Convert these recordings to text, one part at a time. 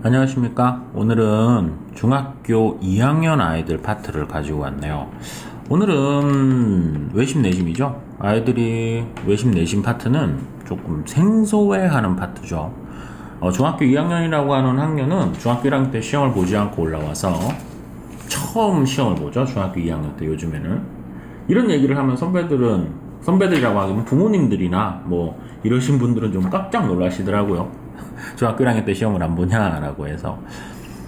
안녕하십니까. 오늘은 중학교 2학년 아이들 파트를 가지고 왔네요. 오늘은 외심 내심이죠. 아이들이 외심 내심 파트는 조금 생소해하는 파트죠. 중학교 2학년이라고 하는 학년은 중학교 1학년 때 시험을 보지 않고 올라와서 처음 시험을 보죠. 중학교 2학년 때 요즘에는. 이런 얘기를 하면 선배들이라고 하면 부모님들이나 뭐 이러신 분들은 좀 깜짝 놀라시더라고요. 중학교 1학년 때 시험을 안 보냐라고 해서.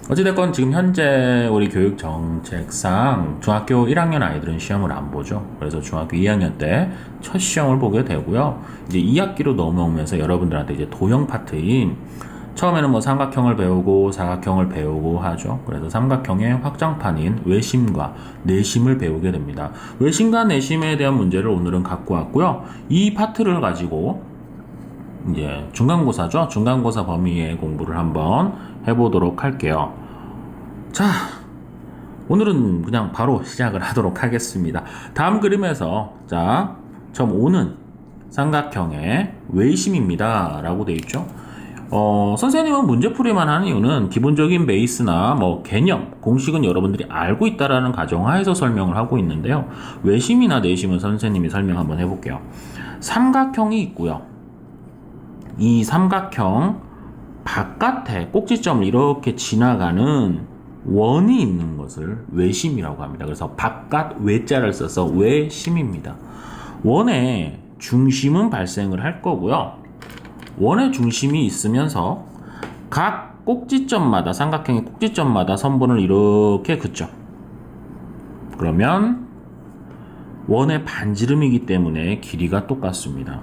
어찌됐건 지금 현재 우리 교육 정책상 중학교 1학년 아이들은 시험을 안 보죠. 그래서 중학교 2학년 때 첫 시험을 보게 되고요. 이제 2학기로 넘어오면서 여러분들한테 이제 도형 파트인 처음에는 뭐 삼각형을 배우고 사각형을 배우고 하죠. 그래서 삼각형의 확장판인 외심과 내심을 배우게 됩니다. 외심과 내심에 대한 문제를 오늘은 갖고 왔고요. 이 파트를 가지고 이제 중간고사죠. 중간고사 범위의 공부를 한번 해보도록 할게요. 자, 오늘은 그냥 바로 시작을 하도록 하겠습니다. 다음 그림에서 자, 점 5는 삼각형의 외심입니다 라고 되어 있죠. 선생님은 문제풀이만 하는 이유는 기본적인 베이스나 뭐 개념, 공식은 여러분들이 알고 있다라는 가정하에서 설명을 하고 있는데요. 외심이나 내심은 선생님이 설명 한번 해볼게요. 삼각형이 있고요. 이 삼각형 바깥에 꼭지점을 이렇게 지나가는 원이 있는 것을 외심이라고 합니다. 그래서 바깥 외자를 써서 외심입니다. 원의 중심은 발생을 할 거고요. 원의 중심이 있으면서 각 꼭지점마다 삼각형의 꼭지점마다 선분을 이렇게 긋죠. 그러면 원의 반지름이기 때문에 길이가 똑같습니다.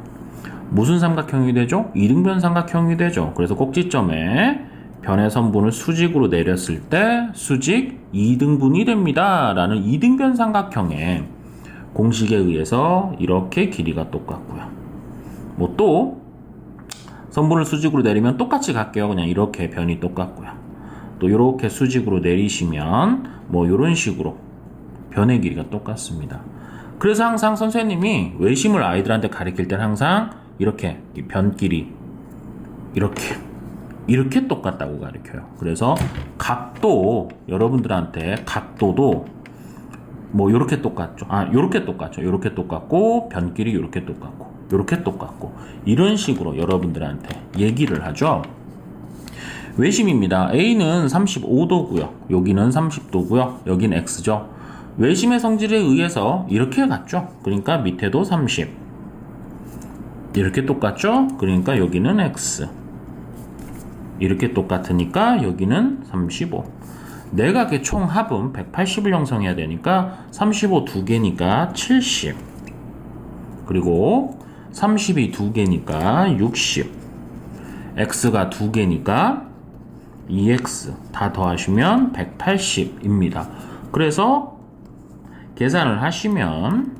무슨 삼각형이 되죠? 이등변 삼각형이 되죠. 그래서 꼭지점에 변의 선분을 수직으로 내렸을 때 수직 2등분이 됩니다 라는 이등변 삼각형의 공식에 의해서 이렇게 길이가 똑같고요. 뭐 또 선분을 수직으로 내리면 똑같이 갈게요. 그냥 이렇게 변이 똑같고요. 또 이렇게 수직으로 내리시면 뭐 이런 식으로 변의 길이가 똑같습니다. 그래서 항상 선생님이 외심을 아이들한테 가르칠 때는 항상 이렇게 변길이 이렇게 똑같다고 가르쳐요. 그래서 각도 여러분들한테 각도도 뭐 요렇게 똑같죠. 요렇게 똑같죠. 요렇게 똑같고 변길이 요렇게 똑같고 요렇게 똑같고 이런 식으로 여러분들한테 얘기를 하죠. 외심입니다. A는 35도고요. 여기는 30도고요. 여기는 X죠. 외심의 성질에 의해서 이렇게 갔죠. 그러니까 밑에도 30 이렇게 똑같죠. 그러니까 여기는 X 이렇게 똑같으니까 여기는 35 내각의 총합은 180을 형성해야 되니까 35 2개니까 70 그리고 30이 2개니까 60 X가 2개니까 2X 다 더하시면 180입니다. 그래서 계산을 하시면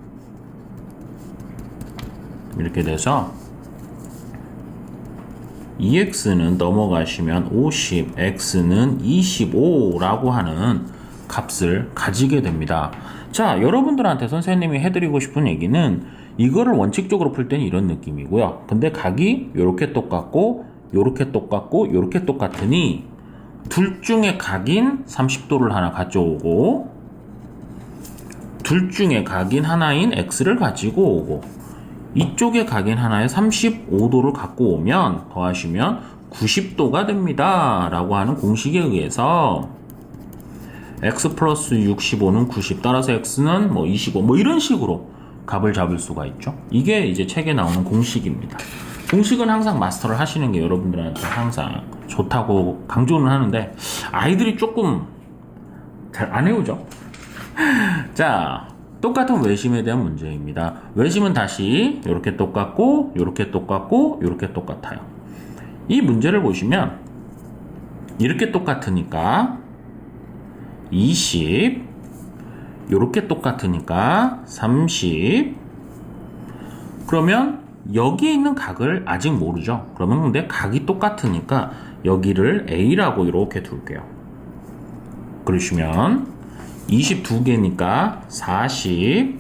이렇게 돼서 2x는 넘어가시면 50, x는 25라고 하는 값을 가지게 됩니다. 자, 여러분들한테 선생님이 해드리고 싶은 얘기는 이거를 원칙적으로 풀 때는 이런 느낌이고요. 근데 각이 요렇게 똑같고 요렇게 똑같고 요렇게 똑같으니 둘 중에 각인 30도를 하나 가져오고 둘 중에 각인 하나인 x를 가지고 오고 이쪽에 각인 하나에 35도를 갖고 오면 더하시면 90도가 됩니다 라고 하는 공식에 의해서 x 플러스 65는 90 따라서 x는 뭐 25 뭐 이런 식으로 값을 잡을 수가 있죠. 이게 이제 책에 나오는 공식입니다. 공식은 항상 마스터를 하시는 게 여러분들한테 항상 좋다고 강조는 하는데 아이들이 조금 잘 안 외우죠. 자, 똑같은 외심에 대한 문제입니다. 외심은 다시 이렇게 똑같고 이렇게 똑같고 이렇게 똑같아요. 이 문제를 보시면 이렇게 똑같으니까 20 이렇게 똑같으니까 30 그러면 여기에 있는 각을 아직 모르죠. 그러면 근데 각이 똑같으니까 여기를 A라고 이렇게 둘게요. 그러시면 22개니까 40,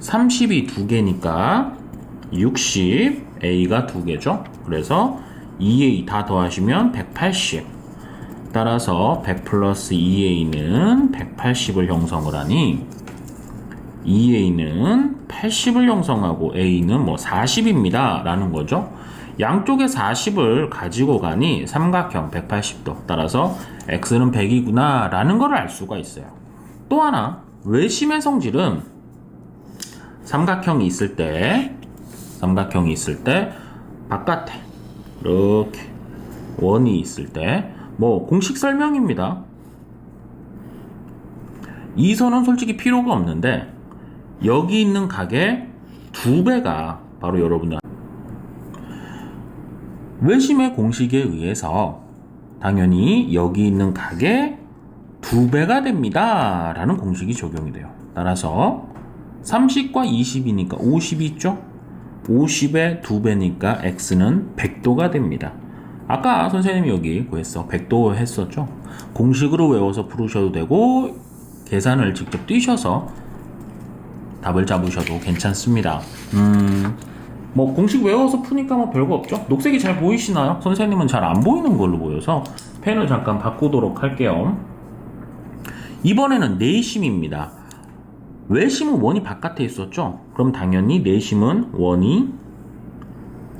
30이 2개니까 60, A가 2개죠. 그래서 2A 다 더하시면 180. 따라서 100 플러스 2a는 180을 형성을 하니 2a는 80을 형성하고 a는 뭐 40입니다 라는 거죠. 양쪽에 40을 가지고 가니 삼각형 180도, 따라서 x는 100이구나 라는 걸 알 수가 있어요. 또 하나, 외심의 성질은 삼각형이 있을 때 바깥에 이렇게 원이 있을 때 뭐 공식 설명입니다. 이 선은 솔직히 필요가 없는데 여기 있는 각의 2배가 바로 여러분들 외심의 공식에 의해서 당연히 여기 있는 각의 2배가 됩니다 라는 공식이 적용이 돼요. 따라서 30과 20이니까 50이 있죠. 50의 2배니까 x는 100도가 됩니다. 아까 선생님이 여기 구했어. 100도 했었죠. 공식으로 외워서 풀으셔도 되고 계산을 직접 뛰셔서 답을 잡으셔도 괜찮습니다. 뭐 공식 외워서 푸니까 뭐 별거 없죠. 녹색이 잘 보이시나요? 선생님은 잘 안 보이는 걸로 보여서 펜을 잠깐 바꾸도록 할게요. 이번에는 내심입니다. 외심은 원이 바깥에 있었죠. 그럼 당연히 내심은 원이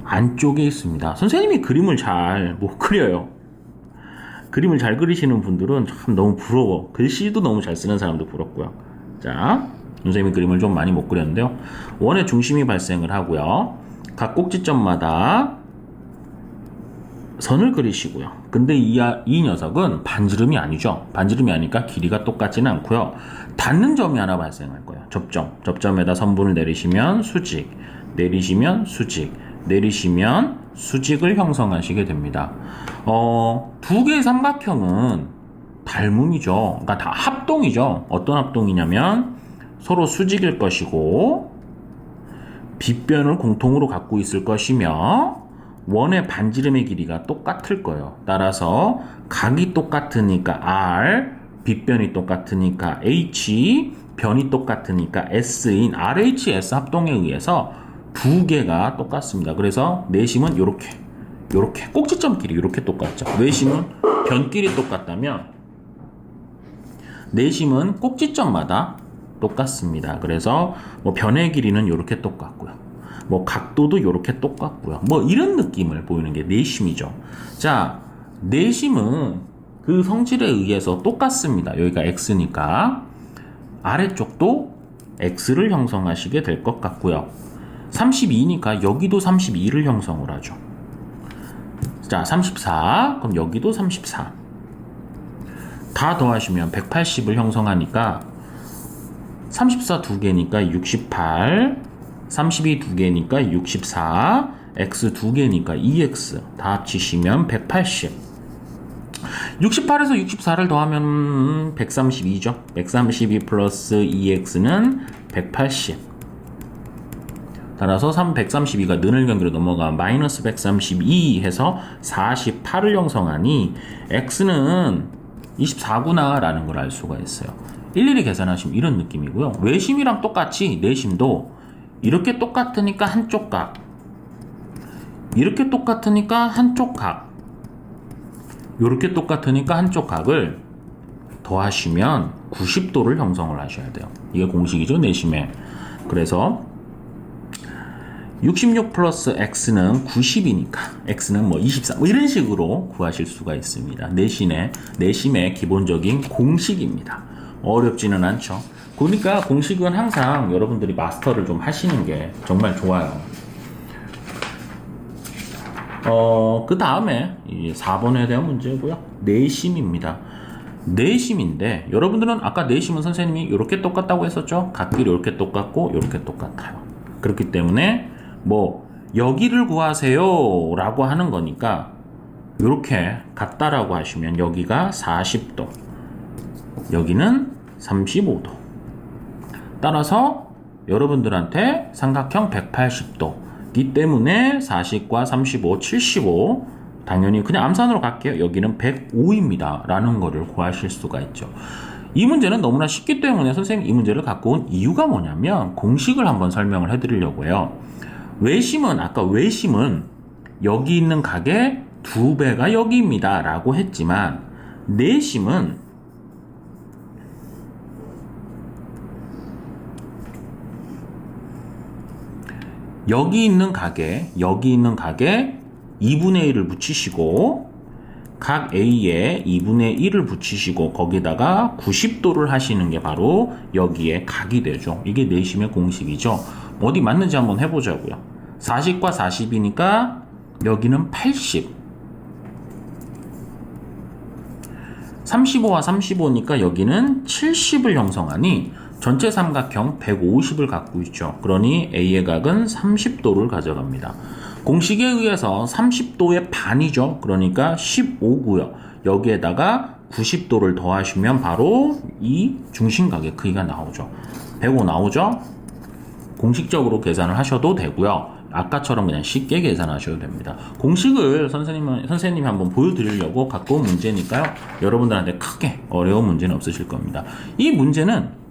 안쪽에 있습니다. 선생님이 그림을 잘 못 그려요. 그림을 잘 그리시는 분들은 참 너무 부러워. 글씨도 너무 잘 쓰는 사람도 부럽고요. 자, 선생님이 그림을 좀 많이 못 그렸는데요. 원의 중심이 발생을 하고요. 각 꼭지점마다 선을 그리시고요. 근데 이 녀석은 반지름이 아니죠. 반지름이 아니니까 길이가 똑같지는 않고요. 닿는 점이 하나 발생할 거예요. 접점에다 선분을 내리시면 수직, 내리시면 수직, 내리시면 수직을 형성하시게 됩니다. 두 개의 삼각형은 닮음이죠. 그러니까 다 합동이죠. 어떤 합동이냐면 서로 수직일 것이고 빗변을 공통으로 갖고 있을 것이며 원의 반지름의 길이가 똑같을 거예요. 따라서 각이 똑같으니까 R, 빗변이 똑같으니까 H, 변이 똑같으니까 S인 RHS 합동에 의해서 두 개가 똑같습니다. 그래서 내심은 요렇게 꼭지점끼리 이렇게 똑같죠. 외심은 변끼리 똑같다면 내심은 꼭지점마다 똑같습니다. 그래서 뭐 변의 길이는 이렇게 똑같고요. 뭐 각도도 이렇게 똑같고요. 뭐 이런 느낌을 보이는 게 내심이죠. 자, 내심은 그 성질에 의해서 똑같습니다. 여기가 x니까 아래쪽도 x를 형성하시게 될 것 같고요. 32니까 여기도 32를 형성을 하죠. 자, 34. 그럼 여기도 34. 다 더하시면 180을 형성하니까 34 두 개니까 68, 32 두 개니까 64, x 두 개니까 2x 다 합치시면 180. 68에서 64를 더하면 132죠. 132 플러스 2x는 180. 따라서 132가 는을 경계로 넘어가 마이너스 132 해서 48을 형성하니 x는 24구나 라는 걸 알 수가 있어요. 일일이 계산하시면 이런 느낌이고요. 외심이랑 똑같이 내심도 이렇게 똑같으니까 한쪽 각, 이렇게 똑같으니까 한쪽 각, 이렇게 똑같으니까 한쪽 각을 더하시면 90도를 형성을 하셔야 돼요. 이게 공식이죠, 내심에. 그래서 66 플러스 x는 90이니까 x는 뭐 24, 뭐 이런 식으로 구하실 수가 있습니다. 내심의 기본적인 공식입니다. 어렵지는 않죠. 그러니까 공식은 항상 여러분들이 마스터를 좀 하시는 게 정말 좋아요. 그 다음에 4번에 대한 문제고요. 내심입니다. 내심인데 여러분들은 아까 내심은 선생님이 이렇게 똑같다고 했었죠. 각끼리 이렇게 똑같고 이렇게 똑같아요. 그렇기 때문에 뭐 여기를 구하세요 라고 하는 거니까 이렇게 같다라고 하시면 여기가 40도, 여기는 35도. 따라서 여러분들한테 삼각형 180도이기 때문에 40과 35, 75 당연히 그냥 암산으로 갈게요. 여기는 105입니다 라는 거를 구하실 수가 있죠. 이 문제는 너무나 쉽기 때문에 선생님이 이 문제를 갖고 온 이유가 뭐냐면 공식을 한번 설명을 해드리려고 해요. 아까 외심은 여기 있는 각의 2배가 여기입니다 라고 했지만 내심은 여기 있는 각에 2분의 1을 붙이시고 각 A에 2분의 1을 붙이시고 거기다가 90도를 하시는 게 바로 여기에 각이 되죠. 이게 내심의 공식이죠. 어디 맞는지 한번 해보자고요. 40과 40이니까 여기는 80. 35와 35니까 여기는 70을 형성하니 전체 삼각형 150을 갖고 있죠. 그러니 A의 각은 30도를 가져갑니다. 공식에 의해서 30도의 반이죠. 그러니까 15고요. 여기에다가 90도를 더하시면 바로 이 중심각의 크기가 나오죠. 105 나오죠? 공식적으로 계산을 하셔도 되고요. 아까처럼 그냥 쉽게 계산하셔도 됩니다. 공식을 선생님이 한번 보여드리려고 갖고 온 문제니까요. 여러분들한테 크게 어려운 문제는 없으실 겁니다. 이 문제는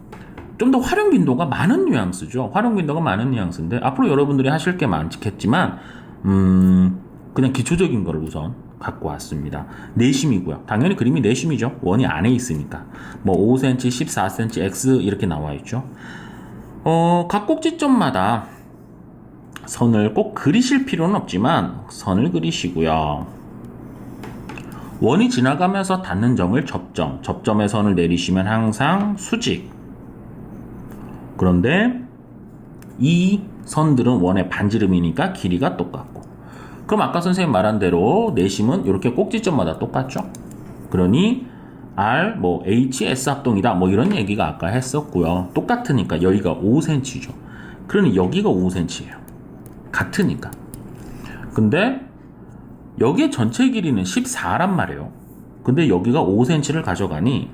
좀 더 활용 빈도가 많은 뉘앙스죠. 활용 빈도가 많은 뉘앙스인데 앞으로 여러분들이 하실 게 많겠지만 그냥 기초적인 거를 우선 갖고 왔습니다. 내심이고요. 당연히 그림이 내심이죠. 원이 안에 있으니까. 뭐 5cm, 14cm, X 이렇게 나와 있죠. 각 꼭지점마다 선을 꼭 그리실 필요는 없지만 선을 그리시고요. 원이 지나가면서 닿는 점을 접점, 접점에 선을 내리시면 항상 수직. 그런데 이 선들은 원의 반지름이니까 길이가 똑같고, 그럼 아까 선생님 말한 대로 내심은 이렇게 꼭지점마다 똑같죠. 그러니 R, H, S 합동이다 이런 얘기가 아까 했었고요. 똑같으니까 여기가 5cm죠. 그러니 여기가 5cm예요. 같으니까. 근데 여기의 전체 길이는 14란 말이에요. 근데 여기가 5cm를 가져가니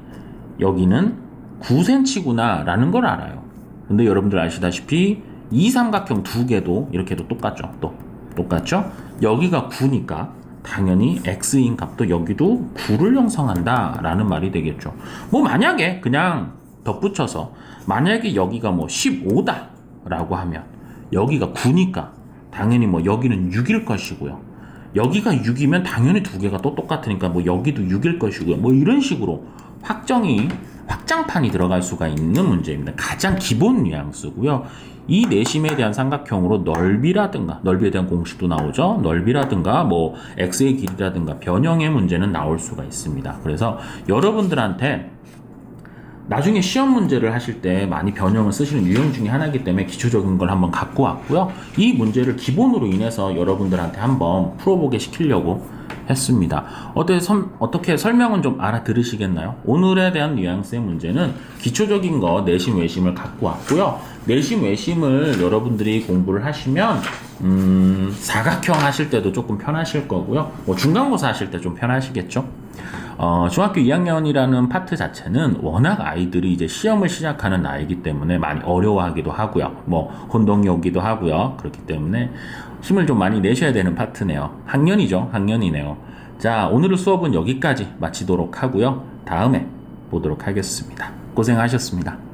여기는 9cm구나 라는 걸 알아요. 근데 여러분들 아시다시피 이 삼각형 두 개도 이렇게도 똑같죠. 또 똑같죠? 여기가 9니까 당연히 x인 값도 여기도 9를 형성한다 라는 말이 되겠죠. 만약에 그냥 덧붙여서 만약에 여기가 15다 라고 하면 여기가 9니까 당연히 여기는 6일 것이고요. 여기가 6이면 당연히 두 개가 또 똑같으니까 여기도 6일 것이고요. 이런 식으로 확장판이 들어갈 수가 있는 문제입니다. 가장 기본 뉘앙스고요. 이 내심에 대한 삼각형으로 넓이라든가, 넓이에 대한 공식도 나오죠. 넓이라든가 x의 길이라든가 변형의 문제는 나올 수가 있습니다. 그래서 여러분들한테 나중에 시험 문제를 하실 때 많이 변형을 쓰시는 유형 중에 하나이기 때문에 기초적인 걸 한번 갖고 왔고요. 이 문제를 기본으로 인해서 여러분들한테 한번 풀어보게 시키려고 했습니다. 어떻게 설명은 좀 알아들으시겠나요? 오늘에 대한 뉘앙스의 문제는 기초적인 거 내심 외심을 갖고 왔고요. 내심 외심을 여러분들이 공부를 하시면 사각형 하실 때도 조금 편하실 거고요. 중간고사 하실 때 좀 편하시겠죠? 중학교 2학년이라는 파트 자체는 워낙 아이들이 이제 시험을 시작하는 나이기 때문에 많이 어려워하기도 하고요. 혼동이 오기도 하고요. 그렇기 때문에 힘을 좀 많이 내셔야 되는 파트네요. 학년이네요. 자, 오늘 수업은 여기까지 마치도록 하고요. 다음에 보도록 하겠습니다. 고생하셨습니다.